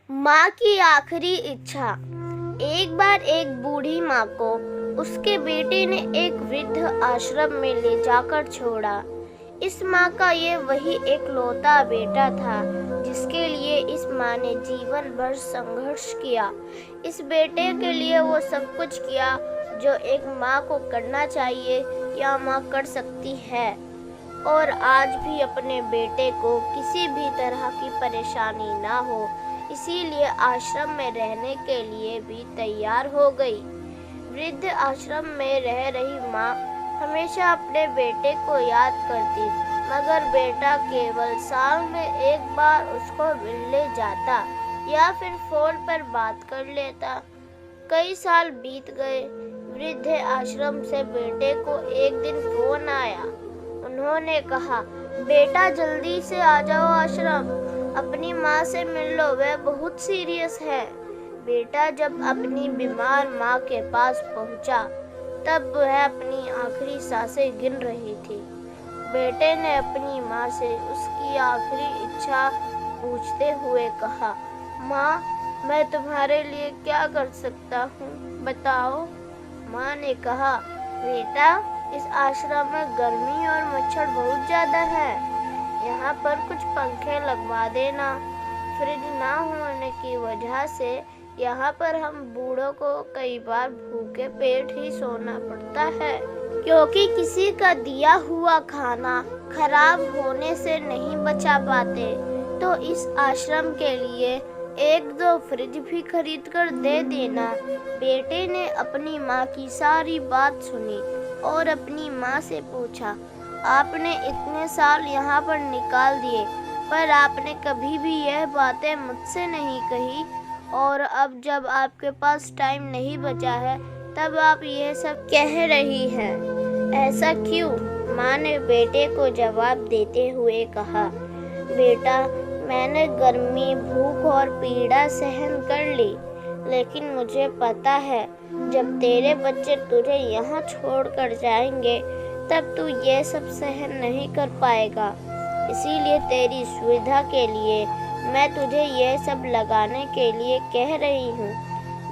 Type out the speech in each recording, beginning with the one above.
माँ की आखिरी इच्छा। एक बार एक बूढ़ी माँ को उसके बेटे ने एक वृद्ध आश्रम में ले जाकर छोड़ा। इस माँ का ये वही एकलौता बेटा था जिसके लिए इस माँ ने जीवन भर संघर्ष किया। इस बेटे के लिए वो सब कुछ किया जो एक माँ को करना चाहिए या माँ कर सकती है, और आज भी अपने बेटे को किसी भी तरह की परेशानी ना हो इसीलिए आश्रम में रहने के लिए भी तैयार हो गई। वृद्ध आश्रम में रह रही माँ हमेशा अपने बेटे को याद करती, मगर बेटा केवल साल में एक बार उसको मिलने जाता या फिर फोन पर बात कर लेता। कई साल बीत गए। वृद्ध आश्रम से बेटे को एक दिन फोन आया। उन्होंने कहा, बेटा जल्दी से आ जाओ आश्रम, अपनी माँ से मिल लो, वह बहुत सीरियस है। बेटा जब अपनी बीमार माँ के पास पहुँचा तब वह अपनी आखिरी सांसें गिन रही थी। बेटे ने अपनी माँ से उसकी आखिरी इच्छा पूछते हुए कहा, माँ मैं तुम्हारे लिए क्या कर सकता हूँ, बताओ। माँ ने कहा, बेटा इस आश्रम में गर्मी और मच्छर बहुत ज़्यादा है, यहाँ पर कुछ पंखे लगवा देना। फ्रिज ना होने की वजह से यहाँ पर हम बूढ़ों को कई बार भूखे पेट ही सोना पड़ता है, क्योंकि किसी का दिया हुआ खाना खराब होने से नहीं बचा पाते। तो इस आश्रम के लिए एक दो फ्रिज भी खरीद कर दे देना। बेटे ने अपनी माँ की सारी बात सुनी और अपनी माँ से पूछा, आपने इतने साल यहाँ पर निकाल दिए पर आपने कभी भी यह बातें मुझसे नहीं कही, और अब जब आपके पास टाइम नहीं बचा है तब आप यह सब कह रही हैं, ऐसा क्यों? माँ ने बेटे को जवाब देते हुए कहा, बेटा मैंने गर्मी, भूख और पीड़ा सहन कर ली, लेकिन मुझे पता है जब तेरे बच्चे तुझे यहाँ छोड़ कर जाएंगे तब तू ये सब सहन नहीं कर पाएगा। इसीलिए तेरी सुविधा के लिए मैं तुझे ये सब लगाने के लिए कह रही हूँ।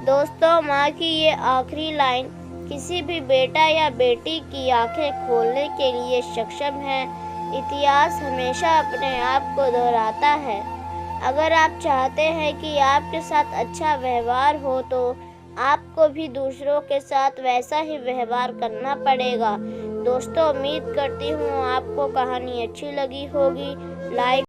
दोस्तों, माँ की ये आखिरी लाइन किसी भी बेटा या बेटी की आंखें खोलने के लिए सक्षम है। इतिहास हमेशा अपने आप को दोहराता है। अगर आप चाहते हैं कि आपके साथ अच्छा व्यवहार हो तो आपको भी दूसरों के साथ वैसा ही व्यवहार करना पड़ेगा। दोस्तों, उम्मीद करती हूँ आपको कहानी अच्छी लगी होगी। लाइक